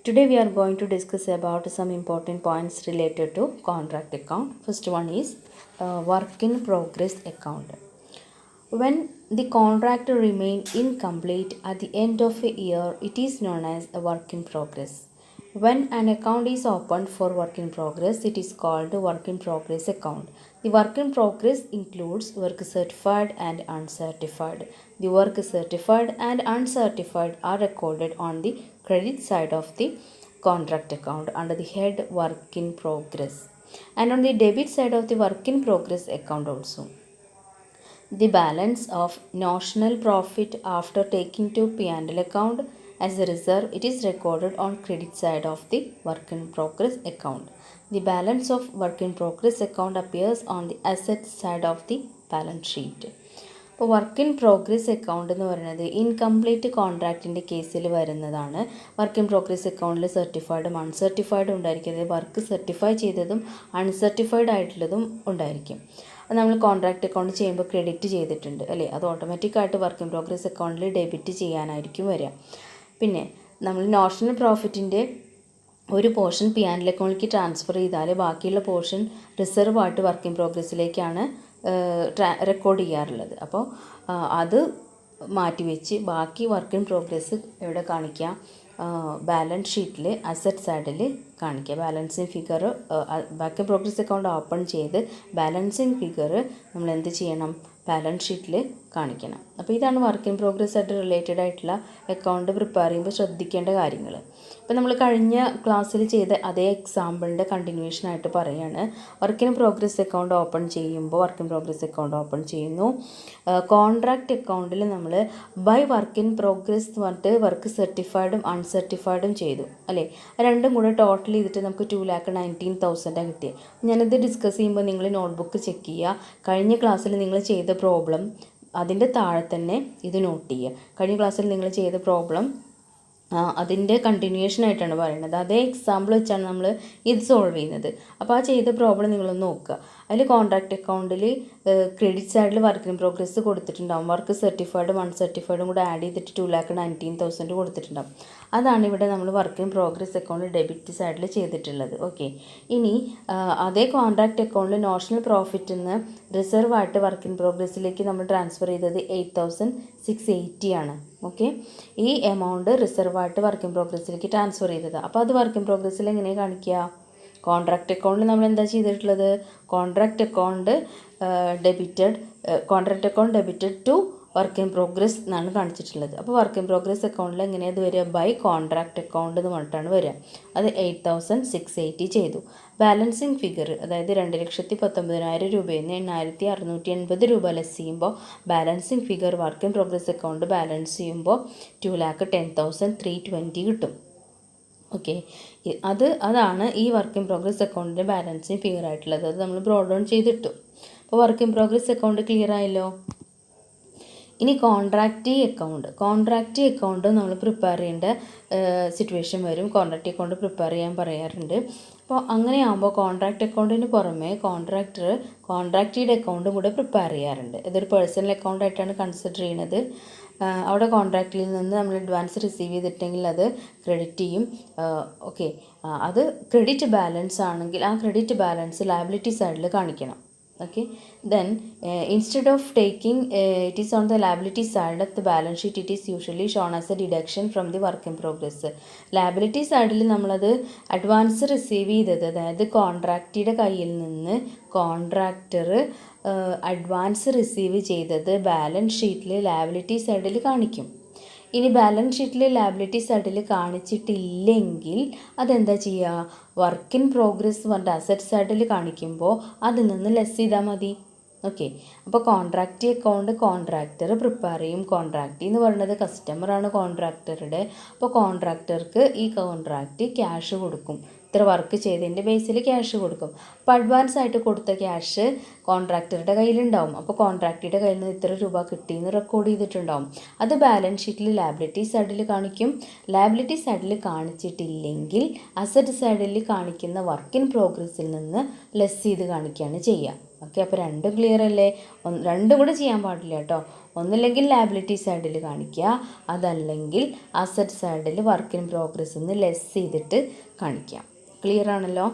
Today we are going to discuss about some important points related to contract account. First one is work in progress account. When the contract remains incomplete at the end of a year, it is known as a work in progress. When an account is opened for work in progress, it is called a work in progress account. The work in progress includes work certified and uncertified. The work certified and uncertified are recorded on the credit side of the contract account under the head work in progress, and on the debit side of the work in progress account also. The balance of notional profit after taking to P&L account as a reserve, it is recorded on credit side of the work in progress account. The balance of work in progress account appears on the asset side of the balance sheet. ഇപ്പോൾ work in progress account എന്ന് പറയുന്നത് incomplete കോൺട്രാക്റ്റിൻ്റെ കേസിൽ വരുന്നതാണ്. Work in progress അക്കൗണ്ടിൽ സർട്ടിഫൈഡും അൺസർട്ടിഫൈഡും ഉണ്ടായിരിക്കും. അതായത് work certify ചെയ്തതും uncertified ആയിട്ടുള്ളതും ഉണ്ടായിരിക്കും. അത് നമ്മൾ കോൺട്രാക്റ്റ് അക്കൗണ്ട് ചെയ്യുമ്പോൾ ക്രെഡിറ്റ് ചെയ്തിട്ടുണ്ട് അല്ലേ, അത് ഓട്ടോമാറ്റിക്കായിട്ട് വർക്ക് ഇൻ പ്രോഗ്രസ് അക്കൗണ്ടിൽ ഡെബിറ്റ് ചെയ്യാനായിരിക്കും വരിക. പിന്നെ നമ്മൾ നോഷണൽ പ്രോഫിറ്റിൻ്റെ ഒരു പോർഷൻ P&L അക്കൗണ്ടിലേക്ക് ട്രാൻസ്ഫർ ചെയ്താൽ ബാക്കിയുള്ള പോർഷൻ റിസർവായിട്ട് വർക്ക് ഇൻ പ്രോഗ്രസ്സിലേക്കാണ് റെക്കോർഡ് ചെയ്യാറുള്ളത്. അപ്പോൾ അത് മാറ്റിവെച്ച് ബാക്കി വർക്ക് ഇൻ പ്രോഗ്രസ് എവിടെ കാണിക്കുക, ബാലൻസ് ഷീറ്റിൽ അസറ്റ് സൈഡിൽ കാണിക്കുക. Balancing figure work in progress account open ചെയ്ത് ബാലൻസിങ് ഫിഗർ നമ്മൾ എന്ത് ചെയ്യണം, ബാലൻസ് ഷീറ്റിൽ കാണിക്കണം. അപ്പോൾ ഇതാണ് വർക്ക് ഇൻ പ്രോഗ്രസ് ആയിട്ട് റിലേറ്റഡ് ആയിട്ടുള്ള അക്കൗണ്ട് പ്രിപ്പയർ ചെയ്യുമ്പോൾ ശ്രദ്ധിക്കേണ്ട കാര്യങ്ങൾ. ഇപ്പോൾ നമ്മൾ കഴിഞ്ഞ ക്ലാസ്സിൽ ചെയ്ത അതേ എക്സാമ്പിളിൻ്റെ കണ്ടിന്യൂഷൻ ആയിട്ട് പറയുകയാണ്. Work in progress account open ചെയ്യുമ്പോൾ work in progress account open ചെയ്യുന്നു. കോൺട്രാക്റ്റ് അക്കൗണ്ടിൽ നമ്മൾ ബൈ വർക്ക് ഇൻ പ്രോഗ്രസ് എന്ന് പറഞ്ഞിട്ട് വർക്ക് സർട്ടിഫൈഡും അൺസർട്ടിഫൈഡും ചെയ്തു അല്ലേ. രണ്ടും കൂടെ ടോട്ടൽ ചെയ്തിട്ട് നമുക്ക് 2,19,000 കിട്ടിയത്. ഞാനിത് ഡിസ്കസ് ചെയ്യുമ്പോൾ നിങ്ങൾ നോട്ട്ബുക്ക് ചെക്ക് ചെയ്യുക. കഴിഞ്ഞ ക്ലാസ്സിൽ നിങ്ങൾ ചെയ്ത പ്രോബ്ലം അതിൻ്റെ താഴെ തന്നെ ഇത് നോട്ട് ചെയ്യുക. കഴിഞ്ഞ ക്ലാസ്സിൽ നിങ്ങൾ ചെയ്ത പ്രോബ്ലം അതിൻ്റെ കണ്ടിന്യൂഷൻ ആയിട്ടാണ് പറയുന്നത്. അതേ എക്സാമ്പിൾ വെച്ചാണ് നമ്മൾ ഇത് സോൾവ് ചെയ്യുന്നത്. അപ്പോൾ ആ ചെയ്ത പ്രോബ്ലം നിങ്ങളൊന്ന് നോക്കുക. അതിൽ കോൺട്രാക്റ്റ് അക്കൗണ്ടിൽ ക്രെഡിറ്റ് സൈഡിൽ വർക്ക് ഇൻ പ്രോഗ്രസ് കൊടുത്തിട്ടുണ്ടാവും. വർക്ക് സർട്ടിഫൈഡും അൺസർട്ടിഫൈഡും കൂടെ ആഡ് ചെയ്തിട്ട് 2,19,000 കൊടുത്തിട്ടുണ്ടാവും. അതാണ് ഇവിടെ നമ്മൾ work in progress account debit സൈഡിൽ ചെയ്തിട്ടുള്ളത്. ഓക്കെ, ഇനി അതേ കോൺട്രാക്റ്റ് അക്കൗണ്ടിൽ നോഷണൽ പ്രോഫിറ്റിൽ നിന്ന് റിസർവായിട്ട് വർക്ക് ഇൻ പ്രോഗ്രസ്സിലേക്ക് നമ്മൾ ട്രാൻസ്ഫർ ചെയ്തത് 8,680 ആണ്. ഓക്കെ, ഈ എമൗണ്ട് റിസർവായിട്ട് വർക്ക് ഇൻ പ്രോഗ്രസ്സിലേക്ക് ട്രാൻസ്ഫർ ചെയ്തത്. അപ്പോൾ അത് വർക്ക് ഇൻ പ്രോഗ്രസ്സിൽ എങ്ങനെ കാണിക്കുക, കോൺട്രാക്റ്റ് അക്കൗണ്ടിൽ നമ്മൾ എന്താ ചെയ്തിട്ടുള്ളത്, contract account debited to work in progress എന്നാണ് കാണിച്ചിട്ടുള്ളത്. അപ്പോൾ വർക്ക് ഇൻ പ്രോഗ്രസ് അക്കൗണ്ടിൽ എങ്ങനെയാണ് വരിക, ബൈ കോൺട്രാക്റ്റ് അക്കൗണ്ട് എന്ന് പറഞ്ഞിട്ടാണ് വരിക. അത് 8,680 ചെയ്തു. ബാലൻസിങ് ഫിഗർ അതായത് 2,19,000 രൂപയിൽ നിന്ന് 8,680 രൂപ ലെസ് ചെയ്യുമ്പോൾ balancing figure work in progress account balance ചെയ്യുമ്പോൾ 2,10,320 കിട്ടും. ഓക്കെ, അതാണ് ഈ വർക്ക് ഇൻ പ്രോഗ്രസ് അക്കൗണ്ടിൻ്റെ ബാലൻസിങ് ഫിഗർ ആയിട്ടുള്ളത്. അത് നമ്മൾ ബ്രോഡ് ഡൗൺ ചെയ്തിട്ടു. അപ്പോൾ work in progress account clear ആയല്ലോ. ഇനി കോൺട്രാക്റ്റ് അക്കൗണ്ട് നമ്മൾ പ്രിപ്പയർ ചെയ്യേണ്ട സിറ്റുവേഷൻ വരും. കോൺട്രാക്റ്റ് അക്കൗണ്ട് പ്രിപ്പയർ ചെയ്യാൻ പറയാറുണ്ട്. അപ്പോൾ അങ്ങനെയാകുമ്പോൾ കോൺട്രാക്റ്റ് അക്കൗണ്ടിന് പുറമെ കോൺട്രാക്റ്റീഡ് അക്കൗണ്ടും കൂടെ പ്രിപ്പയർ ചെയ്യാറുണ്ട്. ഇതൊരു പേഴ്സണൽ അക്കൗണ്ട് ആയിട്ടാണ് കൺസിഡർ ചെയ്യുന്നത്. അവിടെ കോൺട്രാക്റ്റിൽ നിന്ന് നമ്മൾ അഡ്വാൻസ് റിസീവ് ചെയ്തിട്ടെങ്കിൽ അത് ക്രെഡിറ്റ് ചെയ്യും. ഓക്കെ, അത് ക്രെഡിറ്റ് ബാലൻസ് ആണെങ്കിൽ ആ ക്രെഡിറ്റ് ബാലൻസ് ലയബിലിറ്റി സൈഡിൽ കാണിക്കണം. Okay, then instead of taking it is on the liability side of the balance sheet, it is usually shown as a deduction from the work in progress. Liability സൈഡിൽ നമ്മളത് advance receive ചെയ്തത്, അതായത് കോൺട്രാക്റ്റിയുടെ കയ്യിൽ നിന്ന് contractor advance receive ചെയ്തത് balance ഷീറ്റിൽ liability സൈഡിൽ കാണിക്കും. ഇനി ബാലൻസ് ഷീറ്റിൽ ലയബിലിറ്റി സൈഡിൽ കാണിച്ചിട്ടില്ലെങ്കിൽ അതെന്താ ചെയ്യുക, വർക്ക് ഇൻ പ്രോഗ്രസ് പറഞ്ഞിട്ട് അസറ്റ് സൈഡിൽ കാണിക്കുമ്പോൾ അതിൽ നിന്ന് ലെസ് ചെയ്താൽ മതി. ഓക്കെ, അപ്പോൾ കോൺട്രാക്റ്റ് അക്കൗണ്ട് കോൺട്രാക്ടർ പ്രിപ്പയർ ചെയ്യും. കോൺട്രാക്റ്റ് എന്ന് പറയുന്നത് കസ്റ്റമറാണ് കോൺട്രാക്ടറുടെ. അപ്പോൾ കോൺട്രാക്ടർക്ക് ഈ കോൺട്രാക്റ്റ് ക്യാഷ് കൊടുക്കും. ഇത്ര വർക്ക് ചെയ്തതിൻ്റെ ബേസിൽ ക്യാഷ് കൊടുക്കും. അപ്പോൾ അഡ്വാൻസ് ആയിട്ട് കൊടുത്ത ക്യാഷ് കോൺട്രാക്ടറുടെ കയ്യിലുണ്ടാവും. അപ്പോൾ കോൺട്രാക്ടറുടെ കയ്യിൽ നിന്ന് ഇത്ര രൂപ കിട്ടിയെന്ന് റെക്കോർഡ് ചെയ്തിട്ടുണ്ടാവും. അത് ബാലൻസ് ഷീറ്റിൽ ലയബിലിറ്റി സൈഡിൽ കാണിക്കും. ലയബിലിറ്റി സൈഡിൽ കാണിച്ചിട്ടില്ലെങ്കിൽ അസറ്റ് സൈഡിൽ കാണിക്കുന്ന വർക്ക് ഇൻ പ്രോഗ്രസ്സിൽ നിന്ന് ലെസ് ചെയ്ത് കാണിക്കുകയാണ് ചെയ്യുക. ഓക്കെ, അപ്പോൾ രണ്ടും ക്ലിയർ അല്ലേ? രണ്ടും കൂടെ ചെയ്യാൻ പാടില്ല കേട്ടോ. ഒന്നില്ലെങ്കിൽ ലാബിലിറ്റി സൈഡിൽ കാണിക്കുക, അതല്ലെങ്കിൽ അസറ്റ് സൈഡിൽ വർക്ക് ഇൻ പ്രോഗ്രസ് എന്ന് ലെസ് ചെയ്തിട്ട് കാണിക്കാം. ക്ലിയർ ആണല്ലോ?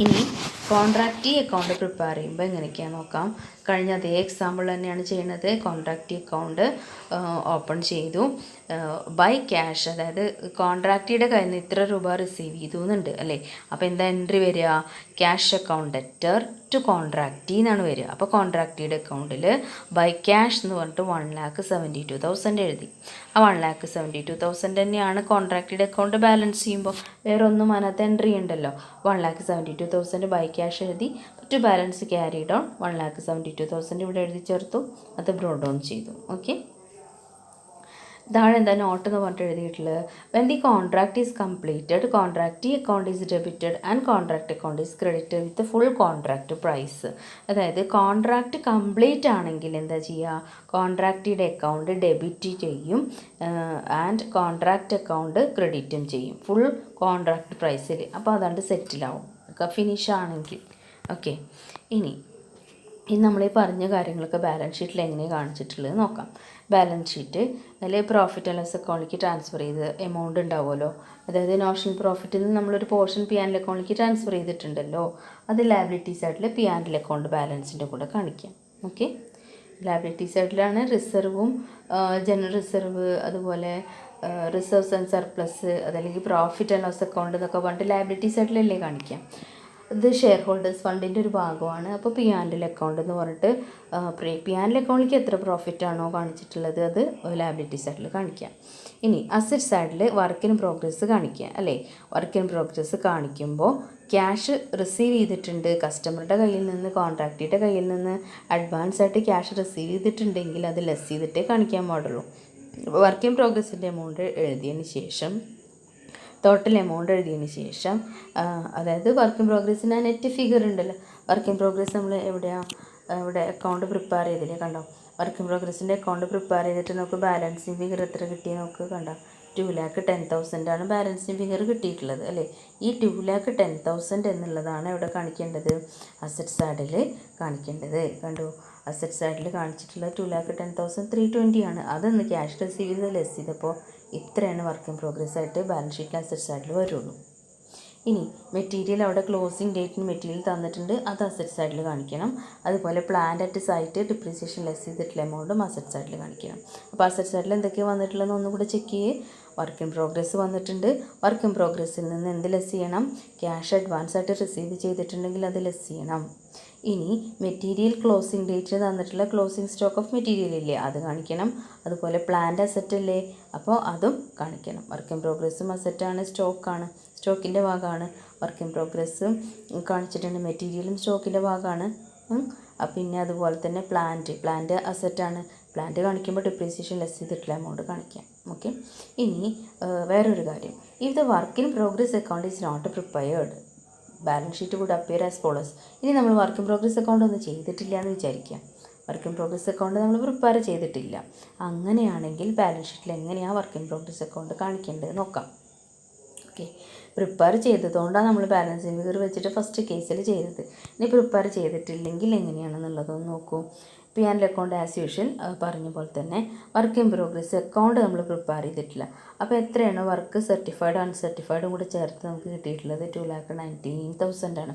ഇനി കോൺട്രാക്റ്റി അക്കൗണ്ട് പ്രിപ്പയർ ചെയ്യുമ്പോൾ എങ്ങനെയൊക്കെയാണ് നോക്കാം. കഴിഞ്ഞ അതേ എക്സാമ്പിൾ തന്നെയാണ് ചെയ്യുന്നത്. കോൺട്രാക്റ്റി അക്കൗണ്ട് ഓപ്പൺ ചെയ്തു. ബൈ ക്യാഷ്, അതായത് കോൺട്രാക്റ്റിയുടെ കയ്യിൽ നിന്ന് ഇത്ര രൂപ റിസീവ് ചെയ്തു എന്നുണ്ട് അല്ലേ. അപ്പോൾ എന്താ എൻട്രി വരിക? Cash account debtor to contractee എന്നാണ് വരിക. അപ്പോൾ കോൺട്രാക്റ്റിയുടെ അക്കൗണ്ടിൽ ബൈ ക്യാഷ് എന്ന് പറഞ്ഞിട്ട് 1,72,000 എഴുതി. ആ 1,72,000 തന്നെയാണ് കോൺട്രാക്റ്റിയുടെ അക്കൗണ്ട് ബാലൻസ് ചെയ്യുമ്പോൾ. വേറെ ഒന്നും അതിനകത്ത് എൻട്രി ഉണ്ടല്ലോ. 1,72,000 ബൈ ക്യാഷ് എഴുതി. ടു ബാലൻസ് ക്യാരി ഡൗൺ 1,72,000 ഇവിടെ എഴുതി ചേർത്തു. അത് ബ്രോ ഡൗൺ ചെയ്തു. ഓക്കെ, ഇതാണ് എന്താ നോട്ട് എന്ന് പറഞ്ഞിട്ട് എഴുതിയിട്ടുള്ളത്. When the contract is completed, contractee account is debited and contract account is credited with full contract price. അതായത് കോൺട്രാക്റ്റ് കംപ്ലീറ്റ് ആണെങ്കിൽ എന്താ ചെയ്യുക? കോൺട്രാക്റ്റിയുടെ അക്കൗണ്ട് ഡെബിറ്റ് ചെയ്യും ആൻഡ് കോൺട്രാക്റ്റ് അക്കൗണ്ട് ക്രെഡിറ്റും ചെയ്യും ഫുൾ കോൺട്രാക്ട് പ്രൈസിൽ. അപ്പോൾ അതാണ്ട് സെറ്റിലാവും ഫിനിഷ് ആണെങ്കിൽ. ഓക്കെ, ഇനി നമ്മൾ ഈ പറഞ്ഞ കാര്യങ്ങളൊക്കെ ബാലൻസ് ഷീറ്റിൽ എങ്ങനെയാണ് കാണിച്ചിട്ടുള്ളത് നോക്കാം. ബാലൻസ് ഷീറ്റ് അതിൽ പ്രോഫിറ്റ് ആൻഡ് ലോസ് അക്കൗണ്ടിലേക്ക് ട്രാൻസ്ഫർ ചെയ്ത് എമൗണ്ട് ഉണ്ടാവുമല്ലോ. അതായത് നോഷണൽ പ്രോഫിറ്റിൽ നിന്ന് നമ്മളൊരു പോർഷൻ പി ആൻഡ് എൽ അക്കൗണ്ടിലേക്ക് ട്രാൻസ്ഫർ ചെയ്തിട്ടുണ്ടല്ലോ. അത് ലാബിലിറ്റി സൈഡിൽ പി ആൻഡ് എൽ അക്കൗണ്ട് ബാലൻസിൻ്റെ കൂടെ കാണിക്കാം. ഓക്കെ, ലാബിലിറ്റി സൈഡിലാണ് റിസർവും ജനറൽ റിസർവ്, അതുപോലെ റിസർവ്സ് ആൻഡ് സർപ്ലസ്, അതല്ലെങ്കിൽ പ്രോഫിറ്റ് ആൻഡ് ലോസ് അക്കൗണ്ട് എന്നൊക്കെ പറഞ്ഞിട്ട് ലാബിലിറ്റി സൈഡിലല്ലേ കാണിക്കാം. ഇത് ഷെയർ ഹോൾഡേഴ്സ് ഫണ്ടിൻ്റെ ഒരു ഭാഗമാണ്. അപ്പോൾ പി ആൻഡ് എൽ അക്കൗണ്ട് എന്ന് പറഞ്ഞിട്ട് പി ആൻഡ് എൽ അക്കൗണ്ടിലേക്ക് എത്ര പ്രോഫിറ്റ് ആണോ കാണിച്ചിട്ടുള്ളത് അത് ലാബിലിറ്റി സൈഡിൽ കാണിക്കാം. ഇനി അസറ്റ് സൈഡിൽ വർക്ക് ഇൻ പ്രോഗ്രസ് കാണിക്കുക അല്ലേ. വർക്ക് ഇൻ പ്രോഗ്രസ് കാണിക്കുമ്പോൾ ക്യാഷ് റിസീവ് ചെയ്തിട്ടുണ്ട് കസ്റ്റമറുടെ കയ്യിൽ നിന്ന്, കോൺട്രാക്റ്റിയുടെ കയ്യിൽ നിന്ന് അഡ്വാൻസ് ആയിട്ട് ക്യാഷ് റിസീവ് ചെയ്തിട്ടുണ്ടെങ്കിൽ അത് ലെസ് ചെയ്തിട്ടേ കാണിക്കാൻ പാടുള്ളൂ. വർക്ക് ഇൻ പ്രോഗ്രസിൻ്റെ എമൗണ്ട് എഴുതിയതിന് ശേഷം, ടോട്ടൽ എമൗണ്ട് എഴുതിയതിന് ശേഷം, അതായത് വർക്ക് ഇൻ പ്രോഗ്രസ്സിന് നെറ്റ് ഫിഗർ ഉണ്ടല്ലോ. വർക്ക് ഇൻ പ്രോഗ്രസ് നമ്മൾ ഇവിടെ അക്കൗണ്ട് പ്രിപ്പയർ ചെയ്തില്ലേ, കണ്ടോ. വർക്ക് ഇൻ പ്രോഗ്രസ്സിൻ്റെ അക്കൗണ്ട് പ്രിപ്പയർ ചെയ്തിട്ട് നമുക്ക് ബാലൻസിങ് ഫിഗർ എത്ര കിട്ടിയ നോക്ക്, കണ്ടോ. 2,10,000 ആണ് ബാലൻസിങ് ഫിഗർ കിട്ടിയിട്ടുള്ളത് അല്ലേ. ഈ 2,10,000 എന്നുള്ളതാണ് ഇവിടെ കാണിക്കേണ്ടത്, അസറ്റ് സൈഡിൽ കാണിക്കേണ്ടത്. കണ്ടു, അസറ്റ് സൈഡിൽ കാണിച്ചിട്ടുള്ളത് 2,10,320 ആണ്. അതൊന്ന് ക്യാഷ് റിസീവ് ചെയ്ത് ലെസ് ചെയ്തപ്പോൾ ഇത്രയാണ് വർക്ക് ഇൻ പ്രോഗ്രസ് ആയിട്ട് ബാലൻസ് ഷീറ്റിൽ അസറ്റ് സൈഡിൽ വരുള്ളൂ. ഇനി മെറ്റീരിയൽ അവിടെ ക്ലോസിംഗ് ഡേറ്റിന് മെറ്റീരിയൽ തന്നിട്ടുണ്ട്, അത് അസറ്റ് സൈഡിൽ കാണിക്കണം. അതുപോലെ plant at site depreciation less ചെയ്തിട്ടുള്ള എമൗണ്ടും അസറ്റ് സൈഡിൽ കാണിക്കണം. അപ്പോൾ അസറ്റ് സൈഡിൽ എന്തൊക്കെയാണ് വന്നിട്ടുള്ളതെന്ന് ഒന്നുകൂടെ ചെക്ക് ചെയ്യേ. വർക്ക് ഇൻ പ്രോഗ്രസ് വന്നിട്ടുണ്ട്. വർക്ക് ഇൻ പ്രോഗ്രസ്സിൽ നിന്ന് എന്ത് ലെസ് ചെയ്യണം? ക്യാഷ് അഡ്വാൻസ് ആയിട്ട് റിസീവ് ചെയ്തിട്ടുണ്ടെങ്കിൽ അത് ലെസ് ചെയ്യണം. ഇനി മെറ്റീരിയൽ ക്ലോസിംഗ് ഡേറ്റിന് തന്നിട്ടുള്ള ക്ലോസിംഗ് സ്റ്റോക്ക് ഓഫ് മെറ്റീരിയൽ ഇല്ലേ, അത് കാണിക്കണം. അതുപോലെ പ്ലാന്റ് അസറ്റ് അല്ലേ, അപ്പോൾ അതും കാണിക്കണം. വർക്ക് ഇൻ പ്രോഗ്രസ്സും അസറ്റാണ്, സ്റ്റോക്കാണ്, സ്റ്റോക്കിൻ്റെ ഭാഗമാണ്. വർക്ക് ഇൻ പ്രോഗ്രസ് കാണിച്ചിട്ടുണ്ട്, മെറ്റീരിയലും സ്റ്റോക്കിൻ്റെ ഭാഗമാണ്. പിന്നെ അതുപോലെ തന്നെ പ്ലാന്റ് അസറ്റാണ്. പ്ലാന്റ് കാണിക്കുമ്പോൾ ഡിപ്രീസിയേഷൻ ലെസ് ചെയ്തിട്ടുള്ള എമൗണ്ട് കാണിക്കാം. ഓക്കെ, ഇനി വേറൊരു കാര്യം, if the work in progress account is not prepared balance sheet would appear as follows. ഇനി നമ്മൾ വർക്ക് ഇൻ പ്രോഗ്രസ് അക്കൗണ്ട് ഒന്നും ചെയ്തിട്ടില്ല എന്ന് വിചാരിക്കാം. വർക്ക് ഇൻ പ്രോഗ്രസ് അക്കൗണ്ട് നമ്മൾ പ്രിപ്പയർ ചെയ്തിട്ടില്ല. അങ്ങനെയാണെങ്കിൽ ബാലൻസ് ഷീറ്റിൽ എങ്ങനെയാണ് വർക്ക് ഇൻ പ്രോഗ്രസ് അക്കൗണ്ട് കാണിക്കേണ്ടത് നോക്കാം. ഓക്കെ, പ്രിപ്പയർ ചെയ്തതുകൊണ്ടാണ് നമ്മൾ ബാലൻസിങ് ഫിഗർ വെച്ചിട്ട് ഫസ്റ്റ് കേസിൽ ചെയ്തത്. ഇനി പ്രിപ്പയർ ചെയ്തിട്ടില്ലെങ്കിൽ എങ്ങനെയാണെന്നുള്ളതൊന്ന് നോക്കൂ. P and L account as usual പറഞ്ഞ പോലെ തന്നെ വർക്ക് ഇൻ പ്രോഗ്രസ് അക്കൗണ്ട് നമ്മൾ പ്രിപ്പയർ ചെയ്തിട്ടില്ല. അപ്പോൾ എത്രയാണ് വർക്ക് സർട്ടിഫൈഡ് അൺസർട്ടിഫൈഡും കൂടെ ചേർത്ത് നമുക്ക് കിട്ടിയിട്ടുള്ളത്? 2,19,000 ആണ്.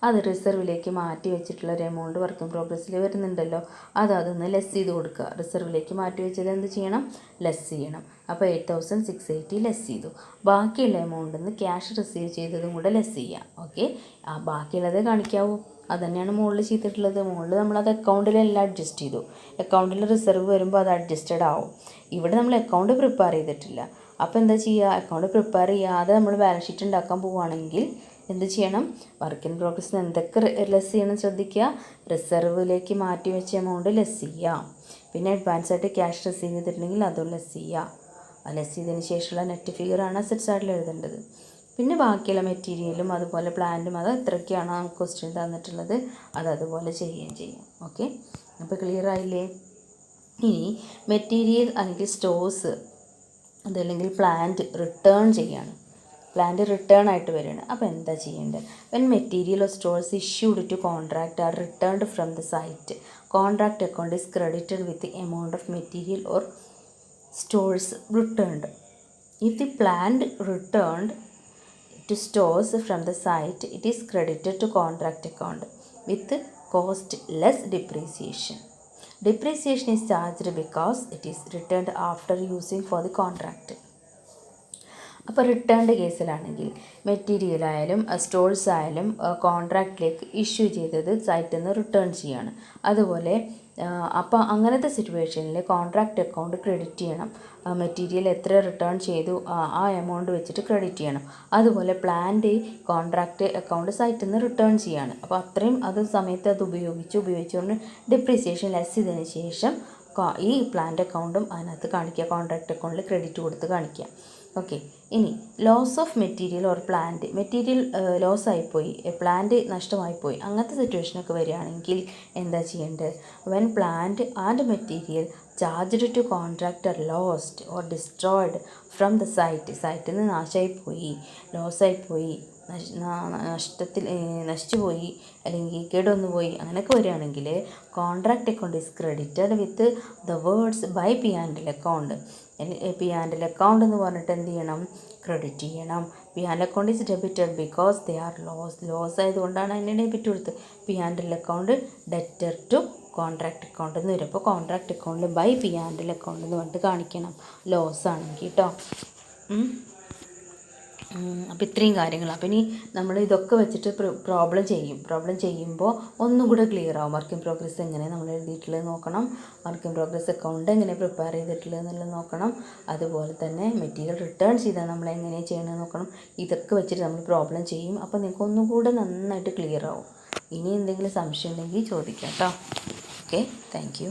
അത് റിസർവിലേക്ക് മാറ്റി വെച്ചിട്ടുള്ള ഒരു എമൗണ്ട് വർക്ക് ഇൻ പ്രോഗ്രസ്സിൽ വരുന്നുണ്ടല്ലോ, അതൊന്ന് ലെസ് ചെയ്ത് കൊടുക്കുക. റിസർവിലേക്ക് മാറ്റി വെച്ചത് എന്ത് ചെയ്യണം? ലെസ് ചെയ്യണം. അപ്പോൾ 8,680 ലെസ് ചെയ്തു. ബാക്കിയുള്ള എമൗണ്ടിൽ നിന്ന് ക്യാഷ് റിസീവ് ചെയ്തതും കൂടെ ലെസ് ചെയ്യാം. ഓക്കെ, ആ ബാക്കിയുള്ളത് കാണിക്കാവൂ. അതുതന്നെയാണ് മുകളിൽ ചെയ്തിട്ടുള്ളത്. മുകളിൽ നമ്മളത് അക്കൗണ്ടിലെല്ലാം അഡ്ജസ്റ്റ് ചെയ്തു. അക്കൗണ്ടിൽ റിസർവ് വരുമ്പോൾ അത് അഡ്ജസ്റ്റഡ് ആവും. ഇവിടെ നമ്മൾ അക്കൗണ്ട് പ്രിപ്പയർ ചെയ്തിട്ടില്ല. അപ്പോൾ എന്താ ചെയ്യുക? അക്കൗണ്ട് പ്രിപ്പയർ ചെയ്യാതെ നമ്മൾ ബാലൻസ് ഷീറ്റ് ഉണ്ടാക്കാൻ പോവുകയാണെങ്കിൽ എന്ത് ചെയ്യണം? വർക്ക് ഇൻ പ്രോഗ്രസ്സിന് എന്തൊക്കെ ലെസ് ചെയ്യണം ശ്രദ്ധിക്കുക. റിസർവിലേക്ക് മാറ്റി വെച്ച എമൗണ്ട് ലെസ് ചെയ്യുക. പിന്നെ അഡ്വാൻസ് ആയിട്ട് ക്യാഷ് റിസീവ് ചെയ്തിട്ടുണ്ടെങ്കിൽ അതും ലെസ് ചെയ്യുക. ആ ലെസ് ചെയ്തതിന് ശേഷമുള്ള നെറ്റ് ഫിഗറാണ് അസറ്റ് സൈഡിൽ എഴുതേണ്ടത്. പിന്നെ ബാക്കിയുള്ള മെറ്റീരിയലും അതുപോലെ പ്ലാന്റും അത് എത്രയൊക്കെയാണോ നമുക്ക് ക്വസ്റ്റ്യൻ തന്നിട്ടുള്ളത് അതുപോലെ ചെയ്യുകയും ചെയ്യാം. ഓക്കെ, അപ്പോൾ ക്ലിയർ ആയില്ലേ? ഇനി മെറ്റീരിയൽ അല്ലെങ്കിൽ സ്റ്റോഴ്സ് അതല്ലെങ്കിൽ പ്ലാന്റ് റിട്ടേൺ ചെയ്യാണ്. പ്ലാന്റ് റിട്ടേൺ ആയിട്ട് വരികയാണ്. അപ്പോൾ എന്താ ചെയ്യേണ്ടത്? When material or stores issued to contract are returned from the site, contract account is credited with the amount of material or stores returned. If the plant returned to stores from the site, it is credited to contract account with cost less depreciation. Depreciation is charged because it is returned after using for the contract. അപ്പോൾ returned കേസിലാണെങ്കിൽ material ആയാലും stores ആയാലും കോൺട്രാക്റ്റിലേക്ക് issue ചെയ്തത് സൈറ്റിൽ നിന്ന് return ചെയ്യാണ്. അതുപോലെ അപ്പോൾ അങ്ങനത്തെ സിറ്റുവേഷനിൽ കോൺട്രാക്റ്റ് അക്കൗണ്ട് ക്രെഡിറ്റ് ചെയ്യണം. മെറ്റീരിയൽ എത്ര റിട്ടേൺ ചെയ്തു ആ എമൗണ്ട് വെച്ചിട്ട് ക്രെഡിറ്റ് ചെയ്യണം. അതുപോലെ പ്ലാന്റ് കോൺട്രാക്റ്റ് അക്കൗണ്ട് സൈറ്റിൽ നിന്ന് റിട്ടേൺ ചെയ്യാണ്. അപ്പോൾ അത്രയും സമയത്ത് അത് ഉപയോഗിച്ചുകൊണ്ട് ഡിപ്രീസിയേഷൻ ലെസ് ചെയ്തതിന് ശേഷം ഈ പ്ലാന്റ് അക്കൗണ്ടും അതിനകത്ത് കാണിക്കുക, കോൺട്രാക്റ്റ് അക്കൗണ്ടിൽ ക്രെഡിറ്റ് കൊടുത്ത് കാണിക്കുക. ഓക്കെ. ഇനി loss of material or plant, material loss ആയിപ്പോയി, പ്ലാന്റ് നഷ്ടമായിപ്പോയി, അങ്ങനത്തെ സിറ്റുവേഷനൊക്കെ വരികയാണെങ്കിൽ എന്താ ചെയ്യേണ്ടത്? When plant and material charged to contractor lost or destroyed from the site, സൈറ്റിൽ നിന്ന് നാശമായിപ്പോയി, ലോസായിപ്പോയി, നശിച്ചുപോയി അല്ലെങ്കിൽ കേടൊന്നു പോയി അങ്ങനെയൊക്കെ വരികയാണെങ്കിൽ contract account is credited with the words by P and L account. P and L account എന്ന് പറഞ്ഞിട്ട് എന്ത് ചെയ്യണം? ക്രെഡിറ്റ് ചെയ്യണം. P and account is debited because they are loss ആയതുകൊണ്ടാണ് അതിന് ഡെബിറ്റ് കൊടുത്തത്. P and L account debtor to contract account എന്ന് വരും. അപ്പോൾ കോൺട്രാക്റ്റ് അക്കൗണ്ടിൽ by P and L account എന്ന് പറഞ്ഞിട്ട് കാണിക്കണം ലോസ് ആണെങ്കിൽ കേട്ടോ. അപ്പോൾ ഇത്രയും കാര്യങ്ങൾ. അപ്പോൾ ഇനി നമ്മൾ ഇതൊക്കെ വെച്ചിട്ട് പ്രോബ്ലം ചെയ്യുമ്പോൾ ഒന്നും കൂടെ ക്ലിയർ ആവും. വർക്ക് ഇൻ പ്രോഗ്രസ് എങ്ങനെ നമ്മൾ എഴുതിയിട്ടുള്ളത് നോക്കണം, വർക്ക് ഇൻ പ്രോഗ്രസ് അക്കൗണ്ട് എങ്ങനെ പ്രിപ്പയർ ചെയ്തിട്ടുള്ളത് എന്നുള്ളത് നോക്കണം, അതുപോലെ തന്നെ മെറ്റീരിയൽ റിട്ടേൺ ചെയ്താൽ നമ്മൾ എങ്ങനെ ചെയ്യണമെന്ന് നോക്കണം. ഇതൊക്കെ വെച്ചിട്ട് നമ്മൾ പ്രോബ്ലം ചെയ്യും. അപ്പോൾ നിങ്ങൾക്ക് ഒന്നും കൂടെ നന്നായിട്ട് ക്ലിയർ ആവും. ഇനി എന്തെങ്കിലും സംശയം ഉണ്ടെങ്കിൽ ചോദിക്കാം കേട്ടോ. Okay, thank you.